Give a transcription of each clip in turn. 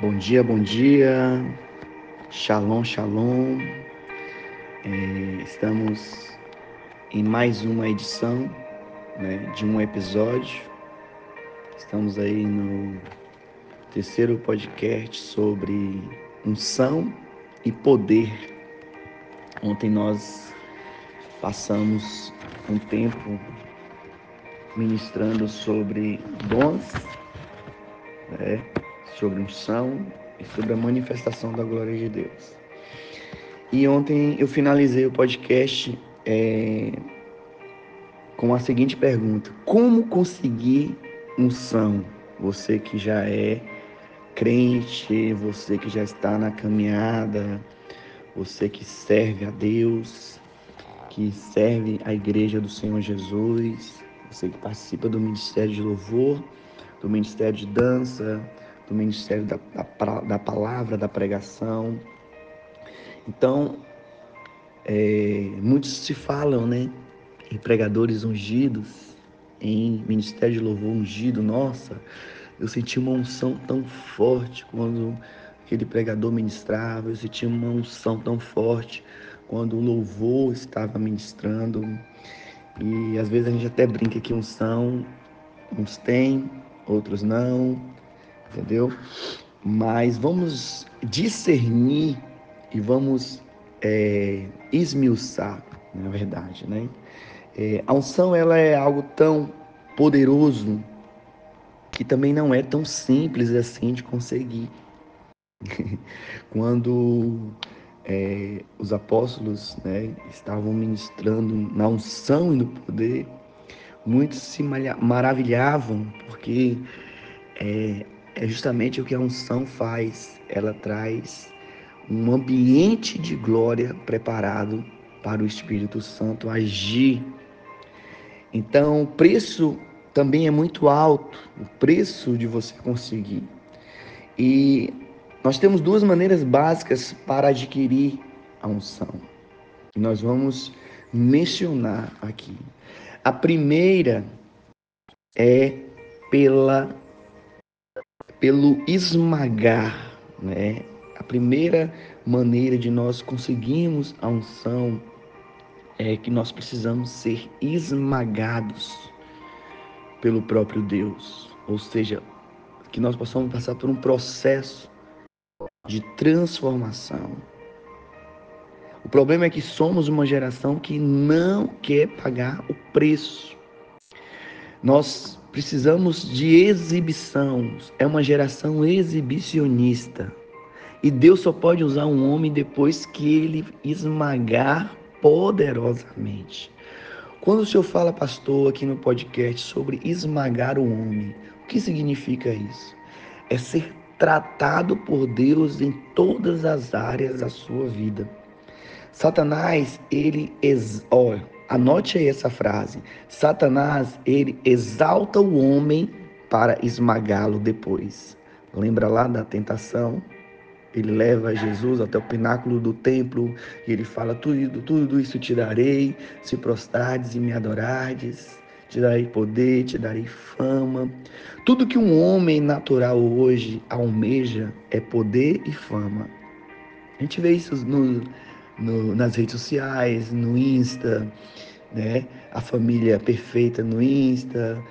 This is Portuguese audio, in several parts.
Bom dia, bom dia. Shalom, shalom. Estamos em mais uma edição, de um episódio. Estamos aí no terceiro podcast sobre unção e poder. Ontem nós passamos um tempo ministrando sobre dons, sobre unção e sobre a manifestação da glória de Deus. E ontem eu finalizei o podcast com a seguinte pergunta: como conseguir unção? Você que já é crente, você que já está na caminhada, você que serve a Deus, que serve a igreja do Senhor Jesus, você que participa do ministério de louvor, do ministério de dança, do ministério da palavra, da pregação. Então, muitos se falam, em pregadores ungidos, em ministério de louvor ungido. Nossa, eu senti uma unção tão forte quando aquele pregador ministrava, eu senti uma unção tão forte quando o louvor estava ministrando. E às vezes a gente até brinca que unção, uns tem, outros não, entendeu? Mas vamos discernir e vamos esmiuçar, na verdade, a unção, ela é algo tão poderoso que também não é tão simples assim de conseguir. Quando os apóstolos, estavam ministrando na unção e no poder, muitos se maravilhavam, porque é justamente o que a unção faz. Ela traz um ambiente de glória preparado para o Espírito Santo agir. Então, o preço também é muito alto, o preço de você conseguir. E nós temos duas maneiras básicas para adquirir a unção. Nós vamos mencionar aqui. A primeira é pelo esmagar, A primeira maneira de nós conseguirmos a unção é que nós precisamos ser esmagados pelo próprio Deus, ou seja, que nós possamos passar por um processo de transformação. O problema é que somos uma geração que não quer pagar o preço. Nós precisamos de exibição. É uma geração exibicionista. E Deus só pode usar um homem depois que ele esmagar poderosamente. Quando o senhor fala, pastor, aqui no podcast sobre esmagar o homem, o que significa isso? É ser tratado por Deus em todas as áreas da sua vida. Satanás, anote aí essa frase. Satanás, ele exalta o homem para esmagá-lo depois. Lembra lá da tentação? Ele leva Jesus até o pináculo do templo e ele fala: tudo isso te darei, se prostrares e me adorardes, te darei poder, te darei fama. Tudo que um homem natural hoje almeja é poder e fama. A gente vê isso nas redes sociais, no Insta, A família perfeita no Insta,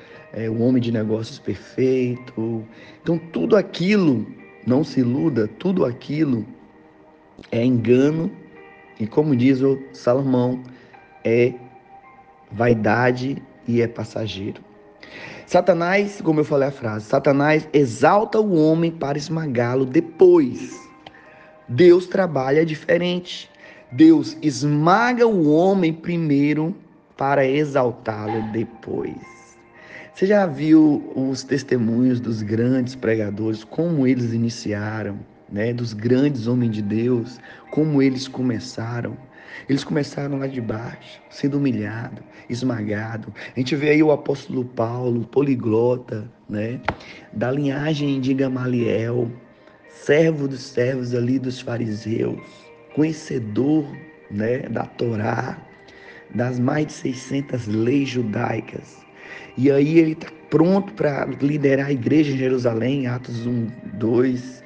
o homem de negócios perfeito. Então tudo aquilo, não se iluda, tudo aquilo é engano e, como diz o Salomão, é vaidade e é passageiro. Satanás, como eu falei a frase, Satanás exalta o homem para esmagá-lo depois. Deus trabalha diferente. Deus esmaga o homem primeiro para exaltá-lo depois. Você já viu os testemunhos dos grandes pregadores, como eles iniciaram, Dos grandes homens de Deus, como eles começaram. Eles começaram lá de baixo, sendo humilhado, esmagado. A gente vê aí o apóstolo Paulo, poliglota, Da linhagem de Gamaliel, servo dos servos ali dos fariseus, conhecedor, da Torá, das mais de 600 leis judaicas. E aí ele está pronto para liderar a igreja em Jerusalém, Atos 1, 2.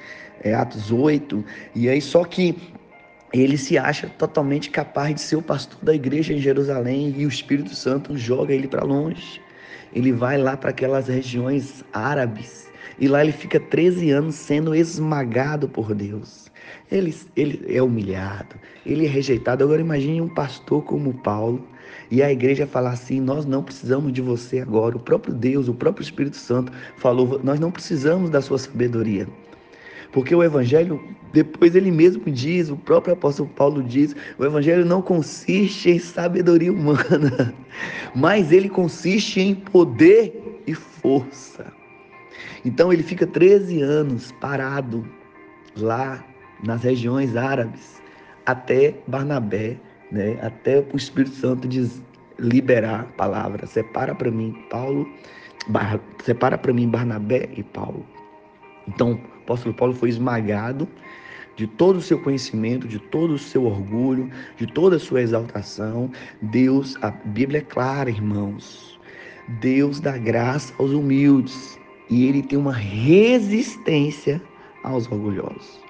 Atos 8, e aí só que ele se acha totalmente capaz de ser o pastor da igreja em Jerusalém e o Espírito Santo joga ele para longe. Ele vai lá para aquelas regiões árabes e lá ele fica 13 anos sendo esmagado por Deus. Ele é humilhado, ele é rejeitado. Agora imagine um pastor como Paulo e a igreja falar assim: nós não precisamos de você agora. O próprio Deus, o próprio Espírito Santo falou: nós não precisamos da sua sabedoria. Porque o evangelho, depois ele mesmo diz, o próprio apóstolo Paulo diz, o evangelho não consiste em sabedoria humana, mas ele consiste em poder e força. Então ele fica 13 anos parado lá nas regiões árabes, até Barnabé, né? Até o Espírito Santo liberar a palavra. Separa para mim Barnabé e Paulo. Então, o apóstolo Paulo foi esmagado de todo o seu conhecimento, de todo o seu orgulho, de toda a sua exaltação. Deus, a Bíblia é clara, irmãos. Deus dá graça aos humildes e ele tem uma resistência aos orgulhosos.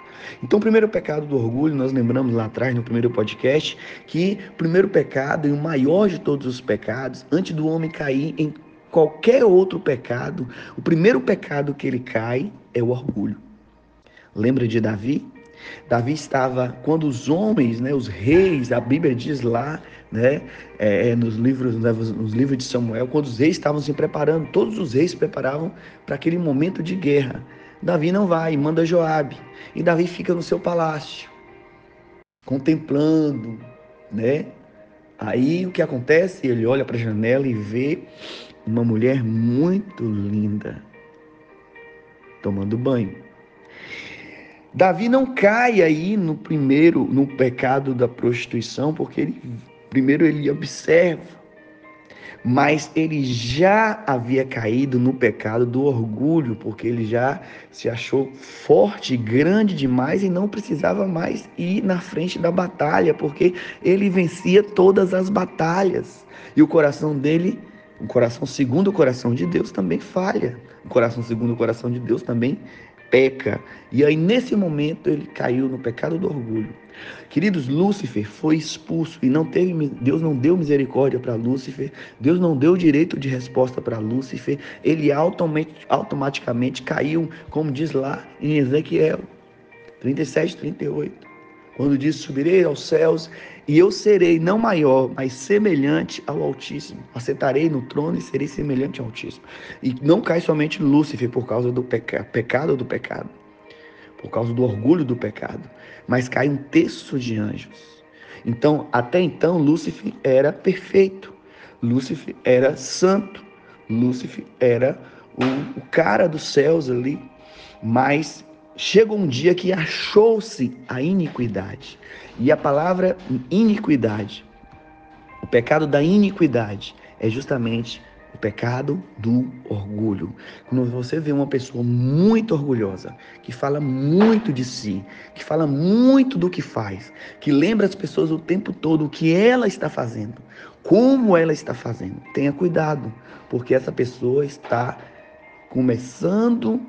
Então, o primeiro pecado do orgulho, nós lembramos lá atrás no primeiro podcast, que o primeiro pecado e o maior de todos os pecados, antes do homem cair em qualquer outro pecado, o primeiro pecado que ele cai é o orgulho. Lembra de Davi? Davi estava, quando os homens, né, os reis, a Bíblia diz lá, né, nos livros de Samuel, quando os reis estavam se preparando, todos os reis se preparavam para aquele momento de guerra. Davi não vai, manda Joabe, e Davi fica no seu palácio, contemplando, né? Aí o que acontece? Ele olha para a janela e vê uma mulher muito linda tomando banho. Davi não cai aí no pecado da prostituição, porque primeiro ele observa, mas ele já havia caído no pecado do orgulho, porque ele já se achou forte, grande demais e não precisava mais ir na frente da batalha, porque ele vencia todas as batalhas. E o coração dele, o coração segundo o coração de Deus, também falha. O coração segundo o coração de Deus também peca. E aí, nesse momento, ele caiu no pecado do orgulho. Queridos, Lúcifer foi expulso e Deus não deu misericórdia para Lúcifer, Deus não deu direito de resposta para Lúcifer, ele automaticamente caiu, como diz lá em Ezequiel 37, 38. Quando diz: subirei aos céus e eu serei não maior, mas semelhante ao Altíssimo. Assentarei no trono e serei semelhante ao Altíssimo. E não cai somente Lúcifer por causa do pecado do pecado, por causa do orgulho do pecado, mas cai um terço de anjos. Então, até então, Lúcifer era perfeito, Lúcifer era santo, Lúcifer era o cara dos céus ali, mas chegou um dia que achou-se a iniquidade. E a palavra iniquidade, o pecado da iniquidade, é justamente o pecado do orgulho. Quando você vê uma pessoa muito orgulhosa, que fala muito de si, que fala muito do que faz, que lembra as pessoas o tempo todo o que ela está fazendo, como ela está fazendo, tenha cuidado, porque essa pessoa está começando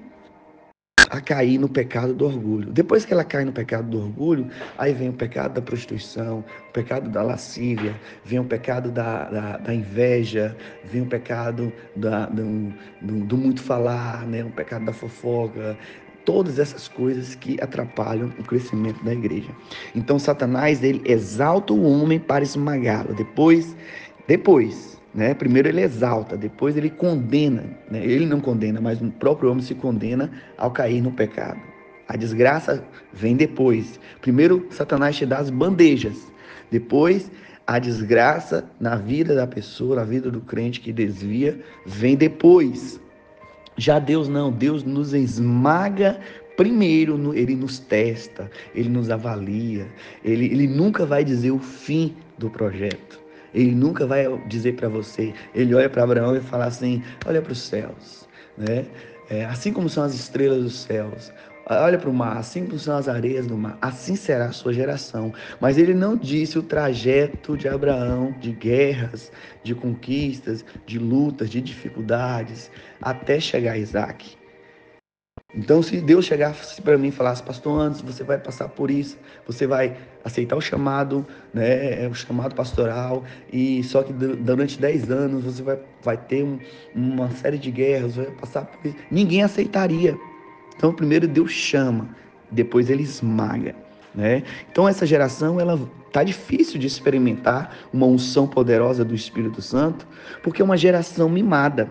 a cair no pecado do orgulho. Depois que ela cai no pecado do orgulho, aí vem o pecado da prostituição, o pecado da lascívia, vem o pecado da inveja, vem o pecado do muito falar, né? O pecado da fofoca, todas essas coisas que atrapalham o crescimento da igreja. Então Satanás, ele exalta o homem para esmagá-lo. Depois, né? Primeiro ele exalta, depois ele condena, né? Ele não condena, mas o próprio homem se condena ao cair no pecado. A desgraça vem depois. Primeiro Satanás te dá as bandejas, depois a desgraça na vida da pessoa, na vida do crente que desvia, vem depois. Já Deus não, Deus nos esmaga primeiro, ele nos testa, ele nos avalia, ele nunca vai dizer o fim do projeto. Ele nunca vai dizer para você, ele olha para Abraão e fala assim: olha para os céus, né? Assim como são as estrelas dos céus, olha para o mar, assim como são as areias do mar, assim será a sua geração. Mas ele não disse o trajeto de Abraão, de guerras, de conquistas, de lutas, de dificuldades, até chegar a Isaac. Então, se Deus chegasse para mim e falasse, pastor Anderson, você vai passar por isso, você vai aceitar o chamado, né, o chamado pastoral, e só que durante 10 anos você vai ter uma série de guerras, vai passar por isso, ninguém aceitaria. Então, primeiro Deus chama, depois ele esmaga, né? Então, essa geração, ela tá difícil de experimentar uma unção poderosa do Espírito Santo, porque é uma geração mimada.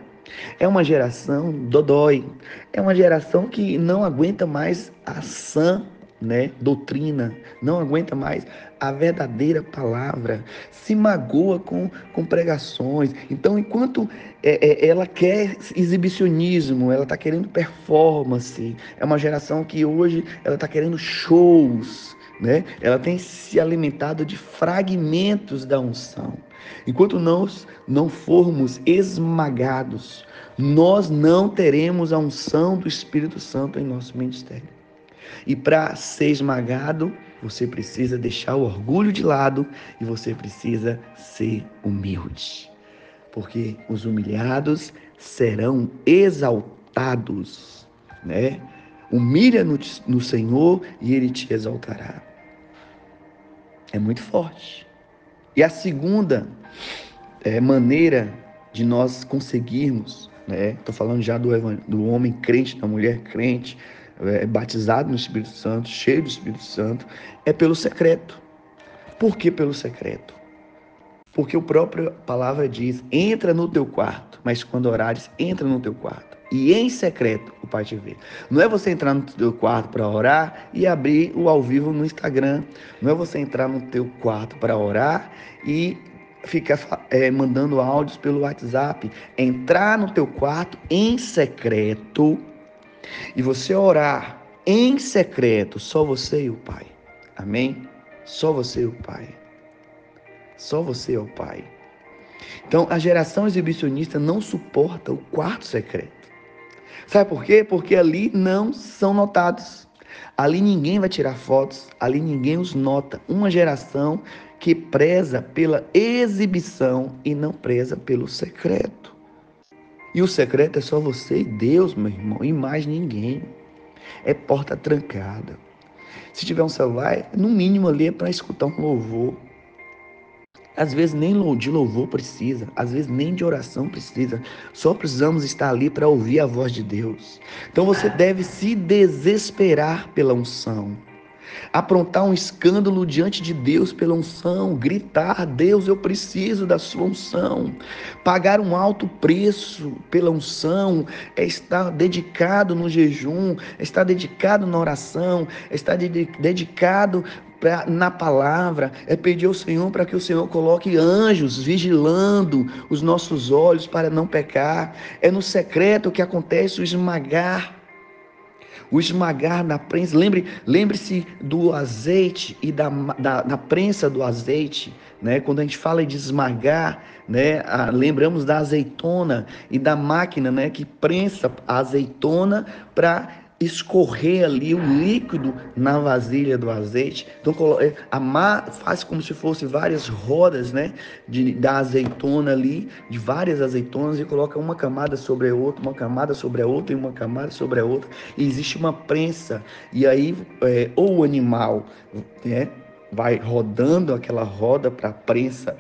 É uma geração dodói, é uma geração que não aguenta mais a sã, né, doutrina, não aguenta mais a verdadeira palavra, se magoa com pregações. Então, enquanto ela quer exibicionismo, ela está querendo performance, é uma geração que hoje ela está querendo shows, né? Ela tem se alimentado de fragmentos da unção. Enquanto nós não formos esmagados, nós não teremos a unção do Espírito Santo em nosso ministério. E para ser esmagado, você precisa deixar o orgulho de lado e você precisa ser humilde. Porque os humilhados serão exaltados, né? Humilha no Senhor e Ele te exaltará. É muito forte. E a segunda maneira de nós conseguirmos, né? Estou falando já do homem crente, da mulher crente, batizado no Espírito Santo, cheio do Espírito Santo, é pelo secreto. Por que pelo secreto? Porque a própria palavra diz, entra no teu quarto, mas quando orares, entra no teu quarto. E em secreto o Pai te vê. Não é você entrar no teu quarto para orar e abrir o ao vivo no Instagram. Não é você entrar no teu quarto para orar e ficar mandando áudios pelo WhatsApp. Entrar no teu quarto em secreto e você orar em secreto, só você e o Pai. Amém? Só você e o Pai. Só você é o Pai. Então, a geração exibicionista não suporta o quarto secreto. Sabe por quê? Porque ali não são notados. Ali ninguém vai tirar fotos, ali ninguém os nota. Uma geração que preza pela exibição e não preza pelo secreto. E o secreto é só você e Deus, meu irmão, e mais ninguém. É porta trancada. Se tiver um celular, no mínimo ali é para escutar um louvor. Às vezes nem de louvor precisa, às vezes nem de oração precisa. Só precisamos estar ali para ouvir a voz de Deus. Então você deve se desesperar pela unção. Aprontar um escândalo diante de Deus pela unção, gritar, Deus, eu preciso da sua unção. Pagar um alto preço pela unção, é estar dedicado no jejum, é estar dedicado na oração, é estar dedicado na palavra, é pedir ao Senhor para que o Senhor coloque anjos vigilando os nossos olhos para não pecar. É no secreto que acontece o esmagar da prensa. Lembre-se do azeite e da prensa do azeite, né? Quando a gente fala de esmagar, né? Lembramos da azeitona e da máquina, né? Que prensa a azeitona para escorrer ali o líquido na vasilha do azeite. Então faz como se fosse várias rodas, né, da azeitona ali, de várias azeitonas, e coloca uma camada sobre a outra, uma camada sobre a outra e uma camada sobre a outra, e existe uma prensa, e aí ou o animal, né, vai rodando aquela roda para a prensa,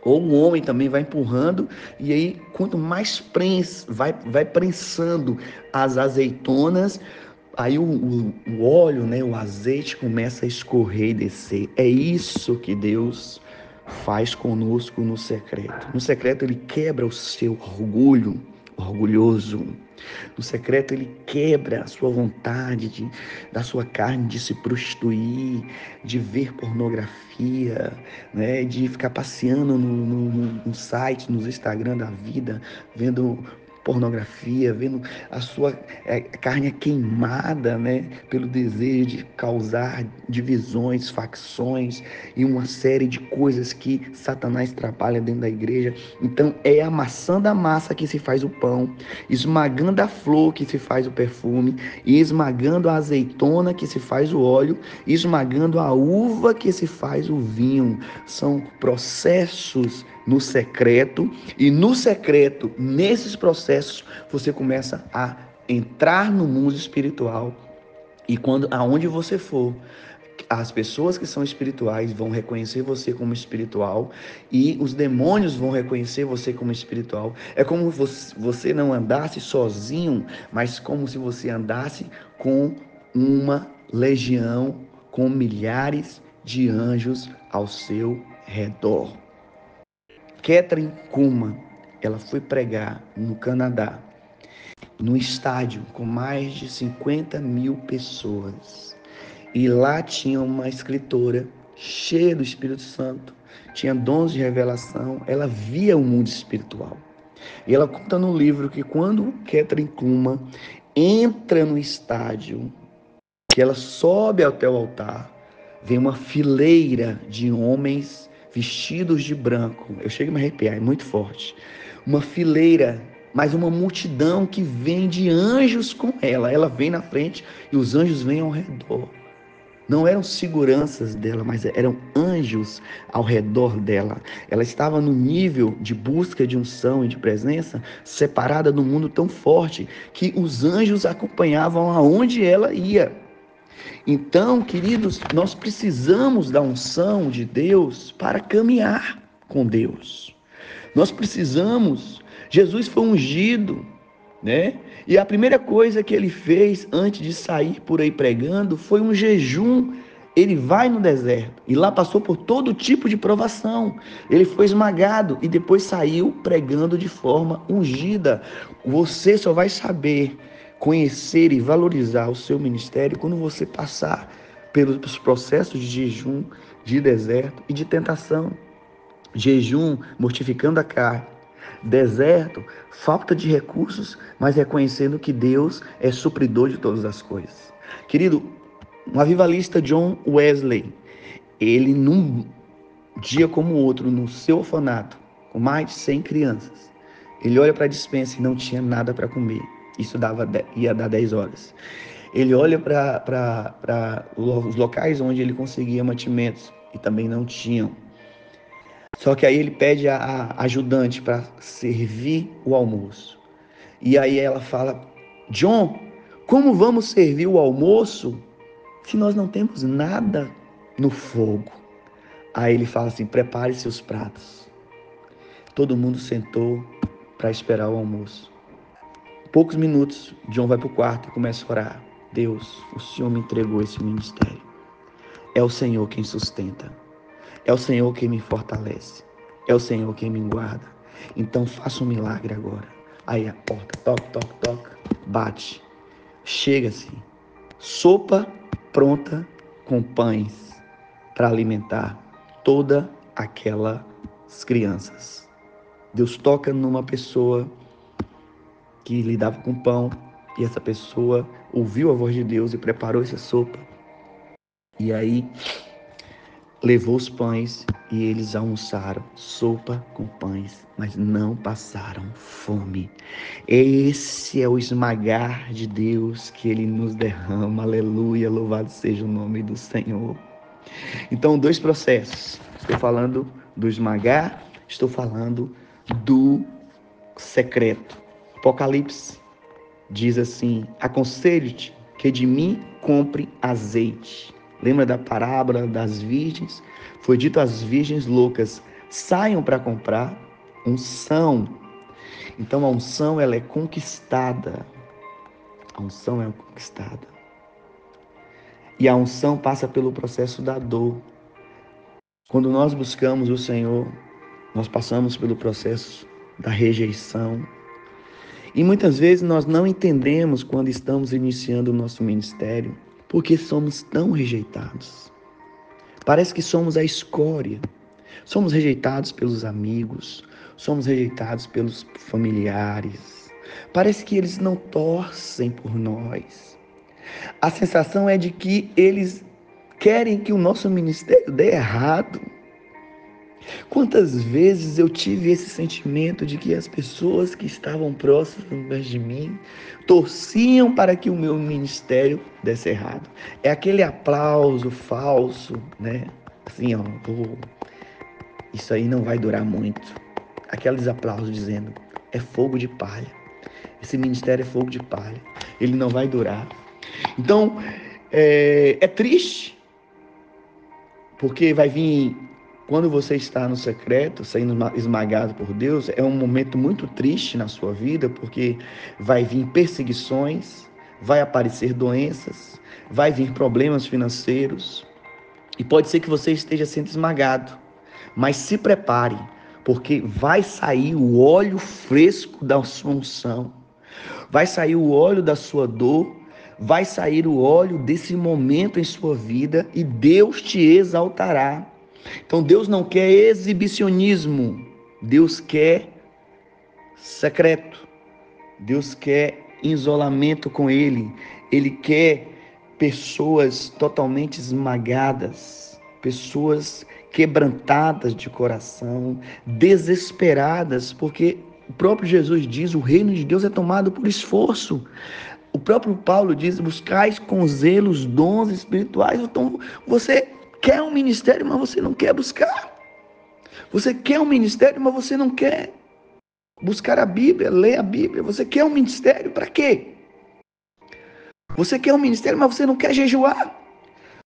ou o homem também vai empurrando, e aí quanto mais vai prensando as azeitonas, aí o óleo, né, o azeite começa a escorrer e descer. É isso que Deus faz conosco no secreto. No secreto ele quebra o seu orgulho, orgulhoso. No secreto ele quebra a sua vontade da sua carne de se prostituir, de ver pornografia, né, de ficar passeando no site, nos Instagram da vida, vendo pornografia, vendo a sua carne queimada, né, pelo desejo de causar divisões, facções e uma série de coisas que Satanás trabalha dentro da igreja. Então é amassando a massa que se faz o pão, esmagando a flor que se faz o perfume, e esmagando a azeitona que se faz o óleo, e esmagando a uva que se faz o vinho. São processos no secreto, e no secreto, nesses processos, você começa a entrar no mundo espiritual e aonde você for, as pessoas que são espirituais vão reconhecer você como espiritual e os demônios vão reconhecer você como espiritual. É como você não andasse sozinho, mas como se você andasse com uma legião, com milhares de anjos ao seu redor. Kathryn Kuhlman, ela foi pregar no Canadá, num estádio com mais de 50 mil pessoas. E lá tinha uma escritora cheia do Espírito Santo, tinha dons de revelação, ela via o mundo espiritual. E ela conta no livro que quando Kathryn Kuhlman entra no estádio, que ela sobe até o altar, vem uma fileira de homens vestidos de branco. Eu chego a me arrepiar, é muito forte. Uma fileira, mas uma multidão que vem de anjos com ela. Ela vem na frente e os anjos vêm ao redor. Não eram seguranças dela, mas eram anjos ao redor dela. Ela estava no nível de busca de unção e de presença, separada do mundo tão forte, que os anjos acompanhavam aonde ela ia. Então, queridos, nós precisamos da unção de Deus para caminhar com Deus. Nós precisamos. Jesus foi ungido, né? E a primeira coisa que ele fez antes de sair por aí pregando foi um jejum. Ele vai no deserto e lá passou por todo tipo de provação. Ele foi esmagado e depois saiu pregando de forma ungida. Você só vai saber conhecer e valorizar o seu ministério quando você passar pelos processos de jejum, de deserto e de tentação. Jejum, mortificando a carne. Deserto, falta de recursos, mas reconhecendo que Deus é supridor de todas as coisas. Querido, um avivalista John Wesley, ele num dia como o outro, no seu orfanato, com mais de 100 crianças, ele olha para a despensa e não tinha nada para comer. Isso ia dar 10 horas. Ele olha para os locais onde ele conseguia mantimentos e também não tinham. Só que aí ele pede a ajudante para servir o almoço. E aí ela fala: John, como vamos servir o almoço se nós não temos nada no fogo? Aí ele fala assim: prepare seus pratos. Todo mundo sentou para esperar o almoço. Poucos minutos, John vai para o quarto e começa a orar. Deus, o Senhor me entregou esse ministério. É o Senhor quem sustenta. É o Senhor quem me fortalece. É o Senhor quem me guarda. Então faça um milagre agora. Aí a porta, toca, toca, toca, bate. Chega-se. Sopa pronta com pães para alimentar todas aquelas crianças. Deus toca numa pessoa que lidava com pão e essa pessoa ouviu a voz de Deus e preparou essa sopa. E aí levou os pães e eles almoçaram sopa com pães, mas não passaram fome. Esse é o esmagar de Deus que Ele nos derrama. Aleluia, louvado seja o nome do Senhor. Então, dois processos. Estou falando do esmagar, estou falando do secreto. Apocalipse diz assim: aconselho-te que de mim compre azeite. Lembra da parábola das virgens? Foi dito às virgens loucas: saiam para comprar unção. Então a unção ela é conquistada. A unção é conquistada. E a unção passa pelo processo da dor. Quando nós buscamos o Senhor, nós passamos pelo processo da rejeição. E muitas vezes nós não entendemos quando estamos iniciando o nosso ministério, porque somos tão rejeitados. Parece que somos a escória. Somos rejeitados pelos amigos, somos rejeitados pelos familiares. Parece que eles não torcem por nós. A sensação é de que eles querem que o nosso ministério dê errado. Quantas vezes eu tive esse sentimento de que as pessoas que estavam próximas de mim torciam para que o meu ministério desse errado. É aquele aplauso falso, né? Assim, ó, isso aí não vai durar muito. Aqueles aplausos dizendo: é fogo de palha. Esse ministério é fogo de palha. ele não vai durar. Então, é triste, porque vai vir, quando você está no secreto, sendo esmagado por Deus, é um momento muito triste na sua vida, porque vai vir perseguições, vai aparecer doenças, vai vir problemas financeiros, e pode ser que você esteja sendo esmagado, mas se prepare, porque vai sair o óleo fresco da sua unção, vai sair o óleo da sua dor, vai sair o óleo desse momento em sua vida e Deus te exaltará. Então Deus não quer exibicionismo, Deus quer secreto, Deus quer isolamento com Ele, Ele quer pessoas totalmente esmagadas, pessoas quebrantadas de coração, desesperadas, porque o próprio Jesus diz, o reino de Deus é tomado por esforço. O próprio Paulo diz, buscais com zelo os dons espirituais. Então você quer um ministério, mas você não quer buscar. Você quer um ministério, mas você não quer buscar a Bíblia, ler a Bíblia. Você quer um ministério para quê? Você quer um ministério, mas você não quer jejuar.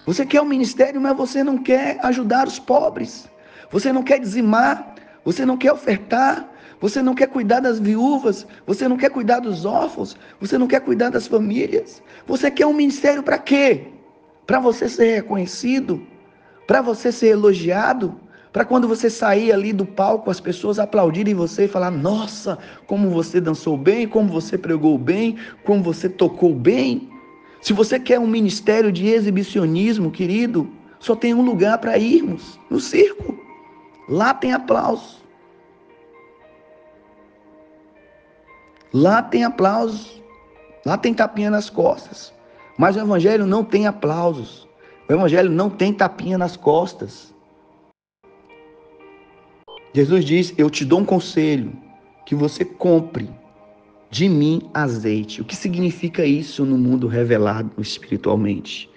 Você quer um ministério, mas você não quer ajudar os pobres. Você não quer dizimar. Você não quer ofertar. Você não quer cuidar das viúvas. Você não quer cuidar dos órfãos. Você não quer cuidar das famílias. Você quer um ministério para quê? Para você ser reconhecido? Para você ser elogiado? Para quando você sair ali do palco, as pessoas aplaudirem você e falar, nossa, como você dançou bem, como você pregou bem, como você tocou bem. Se você quer um ministério de exibicionismo, querido, só tem um lugar para irmos, no circo. Lá tem aplauso. Lá tem aplausos. Lá tem tapinha nas costas. Mas o evangelho não tem aplausos. O evangelho não tem tapinha nas costas. Jesus diz, eu te dou um conselho, que você compre de mim azeite. O que significa isso no mundo revelado espiritualmente?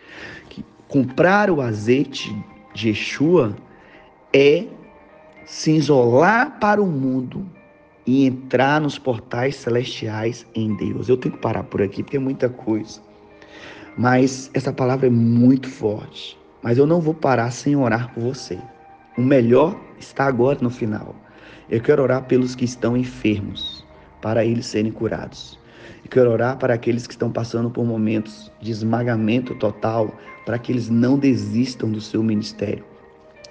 Que comprar o azeite de Yeshua é se isolar para o mundo e entrar nos portais celestiais em Deus. Eu tenho que parar por aqui porque é muita coisa. Mas essa palavra é muito forte. Mas eu não vou parar sem orar por você. O melhor está agora no final. Eu quero orar pelos que estão enfermos, para eles serem curados. Eu quero orar para aqueles que estão passando por momentos de esmagamento total, para que eles não desistam do seu ministério.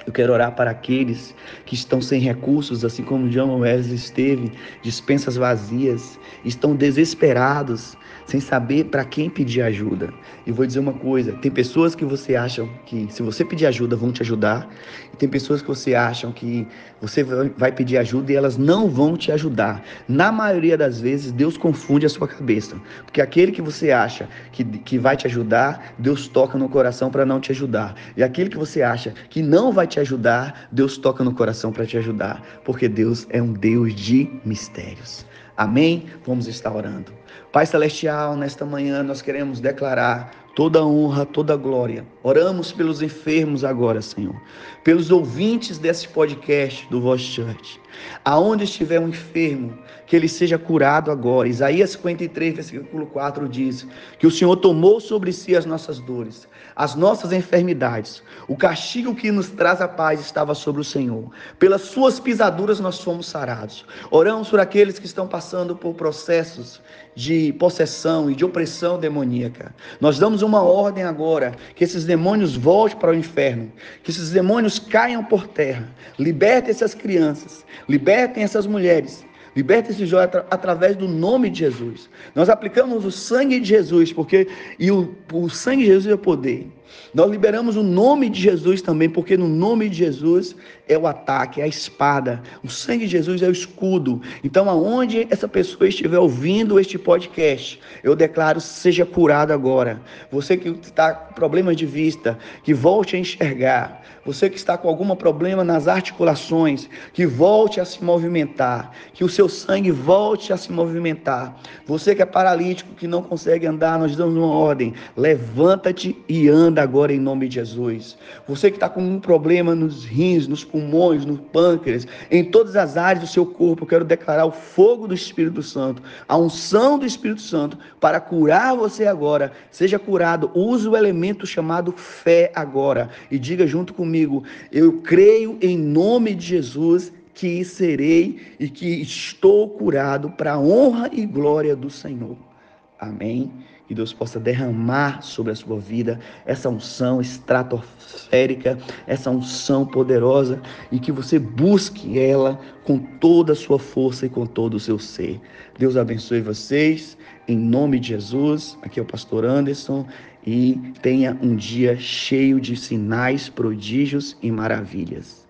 Eu quero orar para aqueles que estão sem recursos, assim como John Wesley esteve, dispensas vazias, estão desesperados, sem saber para quem pedir ajuda. E vou dizer uma coisa, tem pessoas que você acha que se você pedir ajuda vão te ajudar, e tem pessoas que você acha que você vai pedir ajuda e elas não vão te ajudar. Na maioria das vezes, Deus confunde a sua cabeça, porque aquele que você acha que vai te ajudar, Deus toca no coração para não te ajudar. E aquele que você acha que não vai te ajudar, Deus toca no coração para te ajudar, porque Deus é um Deus de mistérios. Amém? Vamos estar orando. Pai Celestial, nesta manhã nós queremos declarar toda honra, toda glória. Oramos pelos enfermos agora, Senhor. Pelos ouvintes desse podcast do Voz Church. Aonde estiver um enfermo, que ele seja curado agora. Isaías 53, versículo 4 diz que o Senhor tomou sobre si as nossas dores, as nossas enfermidades. O castigo que nos traz a paz estava sobre o Senhor. Pelas suas pisaduras nós fomos sarados. Oramos por aqueles que estão passando por processos de possessão e de opressão demoníaca. Nós damos uma ordem agora, que esses demônios voltem para o inferno, que esses demônios caiam por terra. Libertem essas crianças, libertem essas mulheres, liberta esse jovem através do nome de Jesus. Nós aplicamos o sangue de Jesus, porque o sangue de Jesus é o poder. Nós liberamos o nome de Jesus também, porque no nome de Jesus é o ataque, é a espada. O sangue de Jesus é o escudo. Então, aonde essa pessoa estiver ouvindo este podcast, eu declaro, seja curado agora. Você que está com problemas de vista, que volte a enxergar. Você que está com algum problema nas articulações, que volte a se movimentar. Que o seu sangue volte a se movimentar. Você que é paralítico, que não consegue andar, nós damos uma ordem. Levanta-te e anda demanda agora em nome de Jesus. Você que está com um problema nos rins, nos pulmões, no pâncreas, em todas as áreas do seu corpo, eu quero declarar o fogo do Espírito Santo, a unção do Espírito Santo para curar você agora. Seja curado. Use o elemento chamado fé agora e diga junto comigo: eu creio em nome de Jesus que serei e que estou curado para a honra e glória do Senhor. Amém? Que Deus possa derramar sobre a sua vida essa unção estratosférica, essa unção poderosa, e que você busque ela com toda a sua força e com todo o seu ser. Deus abençoe vocês, em nome de Jesus. Aqui é o pastor Anderson, e tenha um dia cheio de sinais, prodígios e maravilhas.